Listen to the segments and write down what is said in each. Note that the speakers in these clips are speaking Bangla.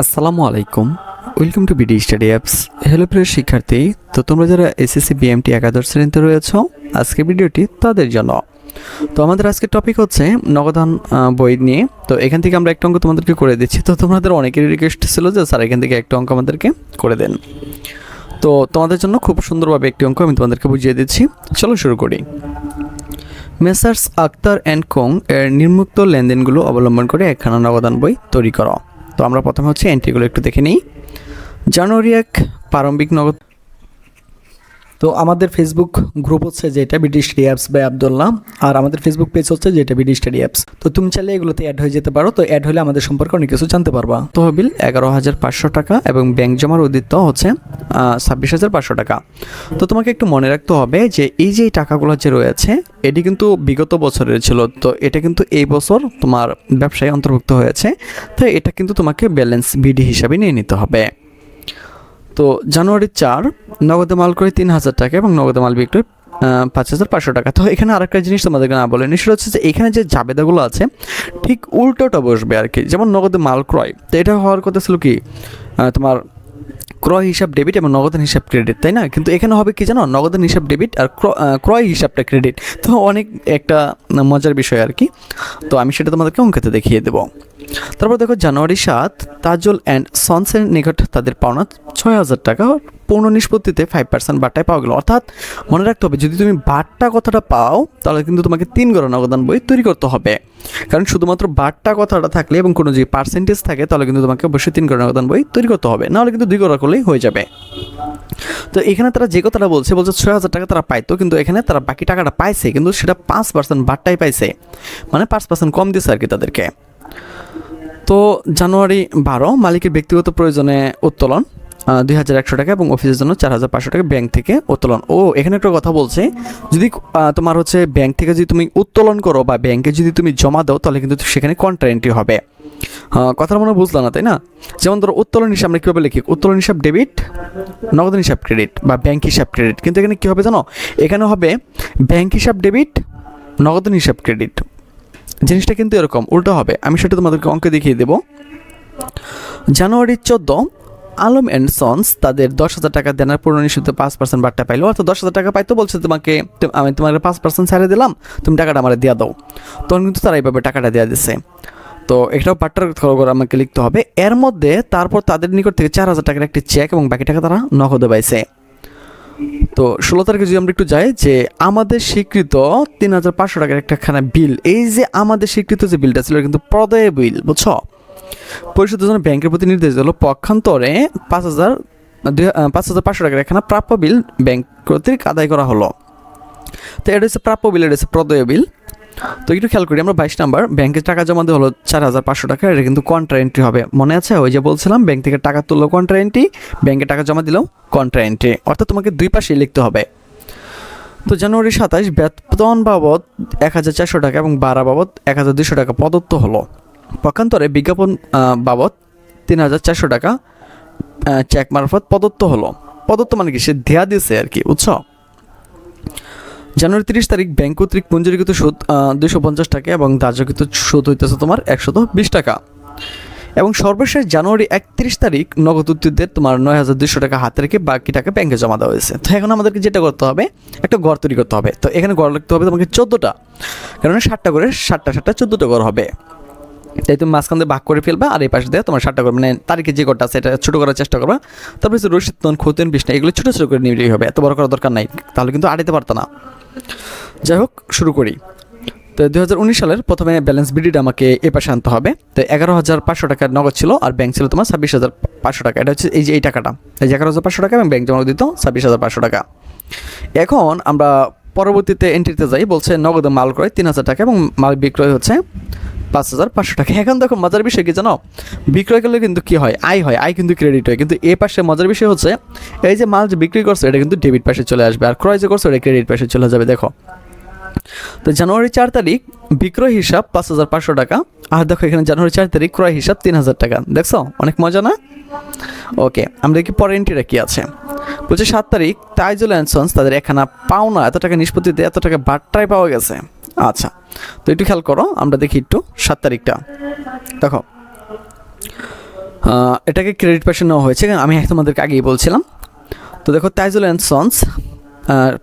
আসসালামু আলাইকুম, welcome to BD study apps. Hello প্রিয় শিক্ষার্থী, তো তোমরা যারা এসএসসি বিএমটি একাদশ শ্রেণীতে রয়েছো, আজকে ভিডিওটি তাদের জন্য। তো আমাদের আজকের টপিক হচ্ছে নগদান বই নিয়ে। তো এখান থেকে আমরা একটা অঙ্ক তোমাদেরকে করে দিচ্ছি। তো তোমাদের অনেকেরই রিকোয়েস্ট ছিল যে স্যার এখান থেকে একটা অঙ্ক আমাদেরকে করে দেন। তো তোমাদের জন্য খুব সুন্দরভাবে একটি অঙ্ক আমি তোমাদেরকে বুঝিয়ে দিচ্ছি। চলো শুরু করি। মেসার্স আক্তার অ্যান্ড কোং এর নিম্নোক্ত লেনদেনগুলো অবলম্বন করে একখানা নগদান বই তৈরি করো। তো আমরা প্রথমে হচ্ছে এন্ট্রিগুলো একটু দেখে নিই। জানুয়ারি 1 প্রারম্ভিক নগদ। তো আমাদের ফেসবুক গ্রুপ হচ্ছে যেটা BD study apps by Abdullah, আর আমাদের ফেসবুক পেজ হচ্ছে যেটা বিডি স্টাডি অ্যাপস। তো তুমি চাইলে এগুলোতে অ্যাড হয়ে যেতে পারো। তো অ্যাড হলে আমাদের সম্পর্কে অনেক কিছু জানতে পারবা। তহবিল 11,500 টাকা এবং ব্যাংক জমার উদ্দিত্ত হচ্ছে 26,500 টাকা। তো তোমাকে একটু মনে রাখতে হবে যে এই যে টাকাগুলো যে রয়েছে এটি কিন্তু বিগত বছরের ছিল। তো এটা কিন্তু এই বছর তোমার ব্যবসায় অন্তর্ভুক্ত হয়েছে। তো এটা কিন্তু তোমাকে ব্যালেন্স বিডি হিসাবে নিয়ে নিতে হবে। তো জানুয়ারি 4 নগদে মাল করে 3,000 টাকা এবং নগদে মাল বিক্রয় 5,500 টাকা। তো এখানে আরেকটা জিনিস তোমাদেরকে না বলে সেটা হচ্ছে যে এখানে যে জাবেদাগুলো আছে ঠিক উল্টোটা বসবে আর কি। যেমন নগদে মাল ক্রয়, তো এটা হওয়ার কথা ছিল কি তোমার ক্রয় হিসাব ডেবিট এবং নগদান হিসাব ক্রেডিট, তাই না? কিন্তু এখানে হবে কি জানো, নগদান হিসাব ডেবিট আর ক্রয় হিসাবটা ক্রেডিট। তো অনেক একটা মজার বিষয় আর কি। তো আমি সেটা তোমাদেরকে অঙ্কেতে দেখিয়ে দেবো। তারপর দেখো জানুয়ারি 7 তাজুল অ্যান্ড সন্সের নিকট তাদের পাওনা 6,000 টাকা পূর্ণ নিষ্পত্তিতে 5% বাট্টায় পাওয়া গেল। অর্থাৎ মনে রাখতে হবে, যদি তুমি বাট্টা কথাটা পাও তাহলে কিন্তু তোমাকে 3 গড়া নগদান বই তৈরি করতে হবে। কারণ শুধুমাত্র বাট্টা কথাটা থাকলে এবং কোনো যদি পার্সেন্টেজ থাকে তাহলে কিন্তু তোমাকে অবশ্যই 3 গড়া নগদান বই তৈরি করতে হবে, নাহলে কিন্তু 2 গড়া করলেই হয়ে যাবে। তো এখানে তারা যে কথাটা বলছে 6,000 টাকা তারা পাইতো, কিন্তু এখানে তারা বাকি টাকাটা পাইছে কিন্তু সেটা 5% বাট্টায় পাইছে, মানে 5% কম দিচ্ছে আর কি তাদেরকে। তো জানুয়ারি 12 মালিকের ব্যক্তিগত প্রয়োজনে উত্তোলন 2,100 টাকা এবং অফিসের জন্য 4,500 টাকা ব্যাংক থেকে উত্তোলন। ও এখানে একটা কথা বলছে, যদি তোমার হচ্ছে ব্যাংক থেকে যদি তুমি উত্তোলন করো বা ব্যাংকে যদি তুমি জমা দাও তাহলে কিন্তু সেখানে কন্ট্রা এন্ট্রি হবে। কথাটা মনে বুঝলো না, তাই না? যেমন ধরো উত্তোলন হিসাব আমরা কীভাবে লিখি, উত্তোলন হিসাব ডেবিট, নগদান হিসাব ক্রেডিট বা ব্যাংক হিসাব ক্রেডিট। কিন্তু এখানে কী হবে জানো, এখানে হবে ব্যাংক হিসাব ডেবিট, নগদান হিসাব ক্রেডিট। জিনিসটা কিন্তু এরকম উল্টো হবে, আমি সেটা তোমাদেরকে অঙ্কে দেখিয়ে দেবো। জানুয়ারি 14 আলম অ্যান্ড সন্স তাদের 10,000 টাকা দেনার পূর্ণ নিশ্চিত 5% বাট্টা পাইলো। অর্থাৎ 10,000 টাকা পাইতো, বলছে তোমাকে আমি তোমাকে 5% ছাড়ে দিলাম, তুমি টাকাটা আমার দিয়ে দাও। তখন কিন্তু তারা এইভাবে টাকাটা দেওয়া দিচ্ছে। তো এটাও বাট্টার করে আমাকে লিখতে হবে। এর মধ্যে তারপর তাদের নিকট থেকে 4,000 টাকার একটি চেক এবং বাকি টাকা তারা নগদে পাইছে। তো 16 তারিখে যদি আমরা একটু যাই যে আমাদের স্বীকৃত 3,500 টাকার একটাখানা বিল, এই যে আমাদের স্বীকৃত যে বিলটা ছিল কিন্তু প্রদেয় বিল, বুঝছো? পরিশোধের জন্য ব্যাংকের প্রতি নির্দেশ দিল পক্ষান্তরে 5,500 টাকার একখানা প্রাপ্য বিল ব্যাংক কর্তৃক আদায় করা হলো। তো এটা হচ্ছে প্রাপ্য বিল, এটা হচ্ছে প্রদেয় বিল। তো একটু খেয়াল করি আমরা 22 নাম্বার ব্যাংকে টাকা জমা দেওয়া হলো 4,500 টাকা। এটা কিন্তু কন্ট্রা এন্ট্রি হবে, মনে আছে? ওই যে বলছিলাম ব্যাংক থেকে টাকা তুললো কন্ট্রা এন্ট্রি, ব্যাংকে টাকা জমা দিলেও কন্ট্রা এন্ট্রি, অর্থাৎ তোমাকে দুই পাশেই লিখতে হবে। তো জানুয়ারি 27 বেতন বাবদ 1,400 টাকা এবং ভাড়া বাবদ 1,200 টাকা প্রদত্ত হলো। পক্ষান্তরে বিজ্ঞাপন বাবদ 3,400 টাকা চেক মারফত প্রদত্ত হলো। প্রদত্ত মানে কি, সে দেয়া দিয়েছে আর কি, বুঝছো? জানুয়ারি 30 তারিখ ব্যাংক কর্তৃক মঞ্জুরিকৃত সুদ 250 টাকা এবং ধার্যকৃত সুদ হইতেছে তোমার 120 টাকা। এবং সর্বশেষ জানুয়ারি 31 তারিখ নগদ উত্তীর্ণদের তোমার 9,200 টাকা হাতে রেখে বাকি টাকা ব্যাংকে জমা দেওয়া হয়েছে। তো এখন আমাদেরকে যেটা করতে হবে, একটা ঘর তৈরি করতে হবে। তো এখানে ঘর লিখতে হবে তোমাকে 14টা, কারণ 7টা করে 7টা 14টা ঘর হবে। তাই তুমি মাঝখান দিয়ে ভাগ করে ফেলবা, আর এই পাশে দিয়ে তোমার 7টা করে, মানে তারিখে যে ঘরটা আছে এটা ছোটো করার চেষ্টা করবা। তারপরে হচ্ছে রশিদ তন খতিয়ান বিছনা, এগুলো ছোটো ছোটো করে নিলেই হবে, এত বড় করার দরকার নাই, তাহলে কিন্তু আড়াইতে পারতো না। যাই হোক, শুরু করি। তো 2019 সালের প্রথমে ব্যালেন্স বিডিটা আমাকে এ পাশে আনতে হবে। তো 11,500 টাকার নগদ ছিল আর ব্যাংক ছিল তোমার 26,500 টাকা। এটা হচ্ছে এই যে এই টাকাটা, এই যে 11,500 টাকা এবং ব্যাংক জমা দিত 26,500 টাকা। এখন আমরা পরবর্তীতে এন্ট্রিতে যাই, বলছে নগদে মাল ক্রয় 3,000 টাকা এবং মাল বিক্রয় হচ্ছে 5,500 টাকা। এখন দেখো মজার বিষয় কি জানো, বিক্রয় করলে কিন্তু কি হয়, আয় হয়, আয় কিন্তু ক্রেডিট হয়। কিন্তু এ পাশে মজার বিষয় হচ্ছে এই যে মাল যে বিক্রি করছে এটা কিন্তু ডেবিট পাশে চলে আসবে, আর ক্রয় যে করছে এটা ক্রেডিট পাশে চলে যাবে। দেখো, তো জানুয়ারি 4 তারিখ বিক্রয় হিসাব 5,500 টাকা, আর দেখো এখানে জানুয়ারি 4 তারিখ ক্রয় হিসাব 3,000 টাকা। দেখছো অনেক মজা না? ওকে, আমরা দেখি পরের এন্ট্রিটা কি আছে। বলছে 7 তারিখ তাইজুল অ্যান্ড সন্স তাদের একখানা পাওনা এত টাকা নিষ্পত্তিতে এত টাকা বাট্টায় পাওয়া গেছে। আচ্ছা, তো একটু খেয়াল করো, আমরা দেখি একটু 7 তারিখটা। দেখো এটাকে ক্রেডিট পাশে নেওয়া হয়েছে, আমি তোমাদেরকে আগেই বলছিলাম। তো দেখো তাইজুল অ্যান্ড সন্স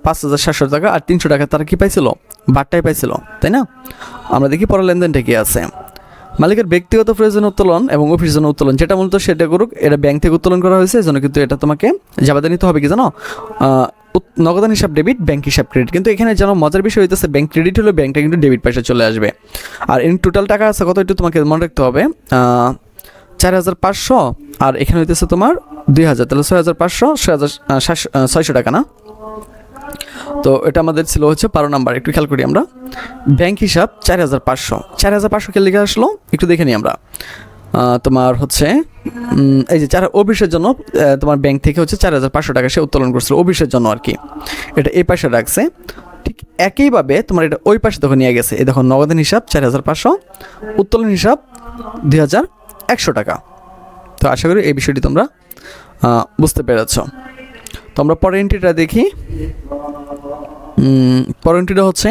5,700 টাকা আর 300 টাকা তারা কি পাইছিল, বাট্টায় পাইছিল, তাই না? আমরা দেখি পরের লেনদেনটা কি আছে। মালিকের ব্যক্তিগত প্রয়োজন উত্তোলন এবং অফিস জন্য উত্তোলন, যেটা মূলত সেটা করুক, এটা ব্যাংক থেকে উত্তোলন করা হয়েছে, এজন্য কিন্তু এটা তোমাকে জাবাদে নিতে হবে কি জানো, নগদান হিসাব ডেবিট, ব্যাংক হিসাব ক্রেডিট। কিন্তু এখানে যেন মজার বিষয় হইতেছে, ব্যাংক ক্রেডিট হলে ব্যাংকটা কিন্তু ডেবিট পয়সা চলে আসবে। আর এর টোটাল টাকা আছে কত, একটু তোমাকে মনে রাখতে হবে, 4,500 আর এখানে হইতেছে তোমার 2,000, তাহলে 6,500, 6,600 টাকা না? তো এটা আমাদের ছিল হচ্ছে 12 নাম্বার। একটু খেয়াল করি আমরা, ব্যাংক হিসাব 4,500 কে লিখে আসলো, একটু দেখে নিই আমরা। তোমার হচ্ছে এই যে অফিসের জন্য তোমার ব্যাংক থেকে হচ্ছে 4,500 টাকা সে উত্তোলন করছিল অফিসের জন্য আর কি, এটা এই পাশে রাখছে। ঠিক একইভাবে তোমার এটা ওই পাশে তখন নিয়ে গেছে, এই দেখো নগদান হিসাব 4,500, উত্তোলন হিসাব 2,100 টাকা। তো আশা করি এই বিষয়টি তোমরা বুঝতে পেরেছ। তো আমরা পরের এন্ট্রিটা দেখি। পরের এন্ট্রিটা হচ্ছে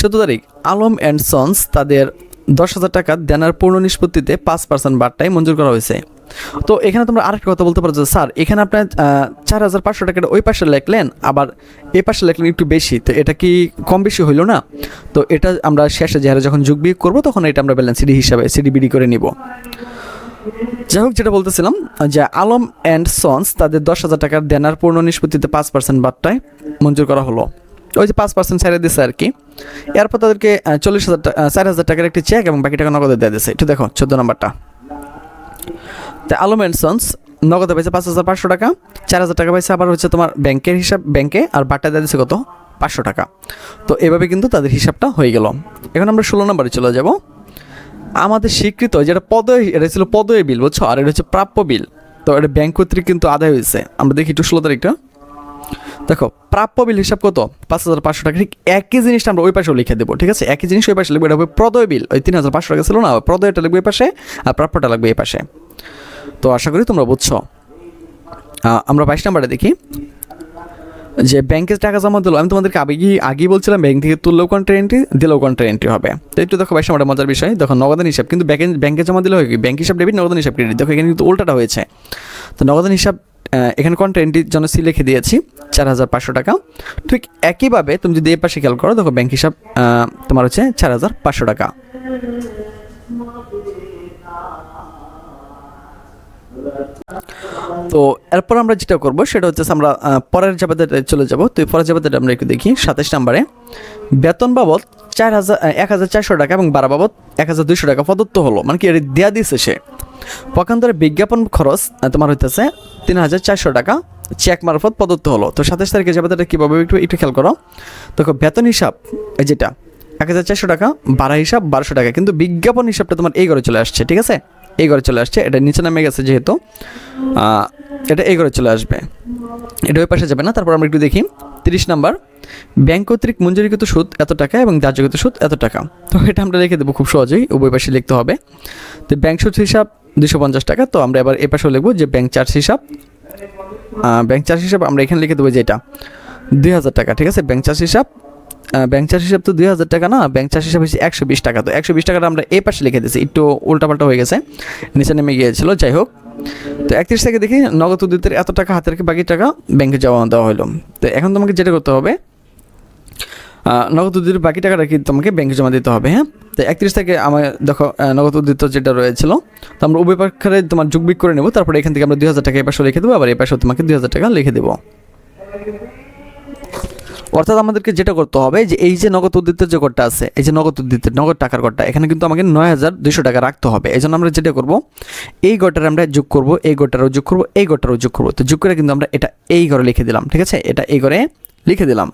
14 তারিখ, আলম অ্যান্ড সন্স তাদের 10,000 টাকা দেনার পূর্ণ নিষ্পত্তিতে 5% বাট্টায় মঞ্জুর করা হয়েছে। তো এখানে তোমরা আরেকটা কথা বলতে পারো যে স্যার এখানে আপনার 4,500 টাকাটা ওই পাশে লিখলেন, আবার এই পাশে লিখলেন একটু বেশি, তো এটা কি কম বেশি হইল না? তো এটা আমরা শেষে যারা যখন যোগ বিয়োগ করবো তখন এটা আমরা ব্যালেন্স সিডি হিসাবে সিডিবিডি করে নিব। যাই হোক, যেটা বলতেছিলাম যে আলম অ্যান্ড সন্স তাদের 10,000 টাকার দেনার পূর্ণ নিষ্পত্তিতে 5% বাট্টায় মঞ্জুর করা হলো, ওই যে 5% ছেড়ে দিচ্ছে আর কি। এরপর তাদেরকে 4,000 টাকার একটি চেক এবং বাকি টাকা নগদে দিয়ে দিচ্ছে। একটু দেখো 14 নম্বরটা, তো আলম অ্যান্ড সন্স নগদে পাইছে 5,500 টাকা, 4,000 টাকা পাইছে আবার হচ্ছে তোমার ব্যাংকের হিসাব ব্যাংকে, আর বাট্টা দিয়ে দিচ্ছে কত, 500 টাকা। তো এভাবে কিন্তু তাদের হিসাবটা হয়ে গেল। এখন আমরা 16 নম্বরে চলে যাব। আমাদের স্বীকৃত যেটা পদয়, এটা ছিল পদয় বিল, বুঝছো, আর এটা হচ্ছে প্রাপ্য বিল। তো এটা ব্যাংক কর্তৃক কিন্তু আদায় হয়েছে। আমরা দেখি একটু 16 তারিখটা, দেখো প্রাপ্য বিল হিসাব কত, 5,500 টাকা। ঠিক একই জিনিসটা আমরা ওই পাশেও লিখে দেবো, ঠিক আছে? একই জিনিস ওই পাশে লিখবো, এটা হবে প্রদয় বিল, ওই 3,500 টাকা ছিল না, প্রদয়টা লিখবে এই পাশে আর প্রাপ্যটা লাগবে এই পাশে। তো আশা করি তোমরা বুঝছো। আমরা 22 নম্বরে দেখি যে ব্যাংকের টাকা জমা দিল। আমি তোমাদেরকে আগেই বলছিলাম ব্যাংক থেকে তুললেও কন্ট্রা এন্ট্রি, দিলেও কন্ট্রা এন্ট্রি হবে। তো একটু দেখো 22 নম্বরের মজার বিষয়, দেখো নগদান হিসাব কিন্তু ব্যাংকে জমা দিলে হয় কি, ব্যাংক হিসাব ডেবিট, নগদান হিসাব ক্রেডিট। দেখো এখানে কিন্তু উল্টাটা হয়েছে। তো নগদান হিসাব এখানে কন্ট্রা এন্ট্রির জন্য সি লিখে দিয়েছি 4,500 টাকা। ঠিক একইভাবে তুমি যদি এই পাশে খেয়াল করো, দেখো ব্যাংক হিসাব তোমার হচ্ছে 4,500 টাকা। তো এরপর আমরা যেটা করবো সেটা হচ্ছে আমরা পরের জাবেদাতে চলে যাব। তো পরের জাবেদাটা আমরা একটু দেখি 27 নম্বরে, বেতন বাবদ 1,400 টাকা এবং ভাড়া বাবদ 1,200 টাকা প্রদত্ত হলো, মানে কি এটা দেওয়া দিয়েছে সে। পক্ষান্তরে বিজ্ঞাপন খরচ তোমার হইতেছে 3,400 টাকা চেক মারফত প্রদত্ত হলো। তো 27 তারিখে জাবেদাটা কীভাবে একটু খেয়াল করো। দেখো বেতন হিসাব এই যেটা 1,400 টাকা, ভাড়া হিসাব 1,200 টাকা, কিন্তু বিজ্ঞাপন হিসাবটা তোমার এই ঘরে চলে আসছে, ঠিক আছে? এই ঘরে চলে আসছে, এটা নিচে নামে গেছে যেহেতু এটা এই ঘরে চলে আসবে, এটা ওই পাশে যাবে না। তারপর আমরা একটু দেখি 30 নাম্বার, ব্যাংক কর্তৃক মঞ্জুরিকৃত সুদ এত টাকা এবং ধার্যকৃত সুদ এত টাকা। তো এটা আমরা লিখে দেবো খুব সহজেই, উভয় পাশে লিখতে হবে। তো ব্যাংক সুদ হিসাব 250 টাকা। তো আমরা এবার এই পাশেও লিখবো যে ব্যাংক চার্জ হিসাব, আমরা এখানে লিখে দেবো যে এটা 2,000 টাকা, ঠিক আছে? ব্যাংক চার্জ হিসাব তো 2,000 টাকা না, ব্যাংক চার্জ হিসাব হচ্ছে 120 টাকা। তো 120 টাকাটা আমরা এই পাশে লিখে দিয়েছি, একটু উল্টাপাল্টা হয়ে গেছে, নিচে নেমে গিয়েছিল। যাই হোক, তো 31 থেকে দেখি নগদ উদ্যোগের এত টাকা হাতে রেখে বাকি টাকা ব্যাংকে জমা দেওয়া হলো। তো এখন তোমাকে যেটা করতে হবে, নগদ উদ্যোগের বাকি টাকাটা কি তোমাকে ব্যাংকে জমা দিতে হবে। হ্যাঁ, তো 31 থেকে আমার দেখো নগদ উদ্যোগ যেটা রয়েছিল, তো আমরা উভয় পক্ষে তোমার যোগবিয়োগ করে নেব। তারপরে এখান থেকে আমরা 2,000 টাকা এই পাশে লিখে দেবো, আবার এই পাশে তোমাকে 2,000 টাকা লিখে দেবো। অর্থাৎ আমাদেরকে যেটা করতে হবে যে এই যে নগদ উদ্বৃত্তের যে কোডটা আছে, এই যে নগদ উদ্বৃত্তের নগদ টাকার কোডটা, এখানে কিন্তু আমাকে 9,200 টাকা রাখতে হবে। এই জন্য আমরা যেটা করব, এই গোটার আমরা যোগ করব, এই গোটারও যোগ করব, এই গোটারও যোগ করব। তো যোগ করে কিন্তু আমরা এটা এই ঘরে লিখে দিলাম, ঠিক আছে? এটা এই ঘরে লিখে দিলাম।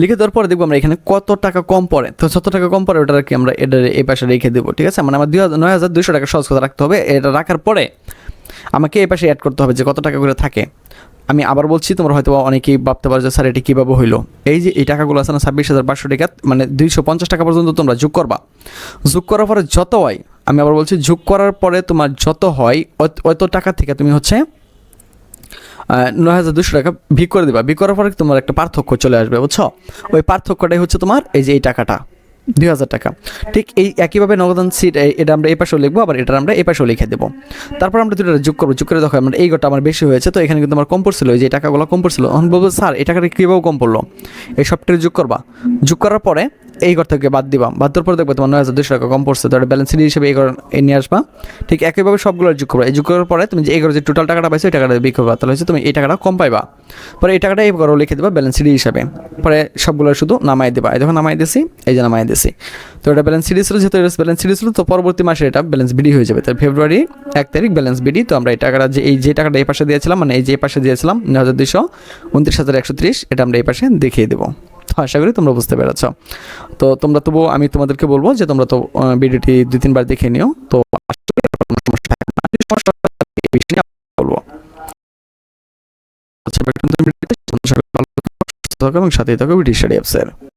লিখে দেওয়ার পরে দেখবো আমরা এখানে কত টাকা কম পড়ে। তো যত টাকা কম পড়ে ওটা আর কি আমরা এটা এই পাশে রেখে দেবো, ঠিক আছে? মানে আমার 9,200 টাকা সহজ কথা রাখতে হবে। এটা রাখার পরে আমাকে এই পাশে অ্যাড করতে হবে যে কত টাকা করে থাকে। আমি আবার বলছি, তোমরা হয়তো অনেকেই ভাবতে পারো যে স্যার এটি কীভাবে হইলো। এই যে এই টাকাগুলো আছে না, 26,500 টাকা, মানে 250 টাকা পর্যন্ত তোমরা যোগ করবা। যোগ করার পরে যত হয়, আমি আবার বলছি, যোগ করার পরে তোমার যত হয় অত টাকা থেকে তুমি হচ্ছে 9,200 টাকা বিয়োগ করে দেবা। বিয়োগ করার পরে তোমার একটা পার্থক্য চলে আসবে, বুঝছো? ওই পার্থক্যটাই হচ্ছে তোমার এই যে এই টাকাটা, 2,000 টাকা। ঠিক এই একইভাবে নগদান সিট এটা আমরা এই পাশেও লিখবো, আবার এটা আমরা এই পাশেও লিখে দেবো। তারপর আমরা দুটো যোগ করবো, যোগ করে দেখো আমরা এই ঘরটা আমার বেশি হয়েছে, তো এখানে কিন্তু আমার কম পড়ছিল, এই যে টাকাগুলো কম পড়ছিল। এখন বলবো স্যার এই টাকাটা কীভাবে কম পড়লো, এই সবটা যোগ করবা, যোগ করার পরে এই ঘর থেকে বাদ দিবা, বাদ দেওয়ার পর দেখবে তোমার 9,200 টাকা কম পড়ছে, তো এটা ব্যালেন্স শিট হিসেবে এই ঘর নিয়ে আসবা। ঠিক একইভাবে সবগুলো যোগ করবা, এই যোগ করার পরে তুমি যে এই ঘরে যে টোটাল টাকাটা পাইছো এই টাকাটা বিয়োগ করবা, তাহলে হচ্ছে তুমি এই টাকাটা কম পাইবা। পরে এই টাকাটা এই ঘরে লিখে দেবা ব্যালেন্স শিট হিসাবে, পরে সবগুলো শুধু নামাই দেবা। এই যখন নামাই দিছি, এই যে নামাই দিছি, তো এটা ব্যালেন্স শিট ছিল, যেহেতু এটা ব্যালেন্স শিট ছিল, তো পরবর্তী মাসে এটা ব্যালেন্স বিডি হয়ে যাবে। তাই ফেব্রুয়ারি 1 তারিখ ব্যালেন্স বিডি। তো আমরা এই টাকাটা যে টাকাটা এই পাশে দিয়েছিলাম, মানে এই যে পাশে দিয়েছিলাম 9,229,130, এটা আমরা এই পাশে দেখিয়ে দেবো। আশা করি তোমরা বুঝতে পেরেছ। তো তোমরা তবুও আমি তোমাদেরকে বলবো যে তোমরা তো ভিডিওটি 2-3 বার দেখে নিও। তো আশা করি কোনো সমস্যা থাকবে না। যদি সমস্যা হয়, এই বিষয়ে আমি বলবো। আচ্ছা, ভালো থাকো এবং সাথেই থাকো বিডি স্টাডি অ্যাপসের।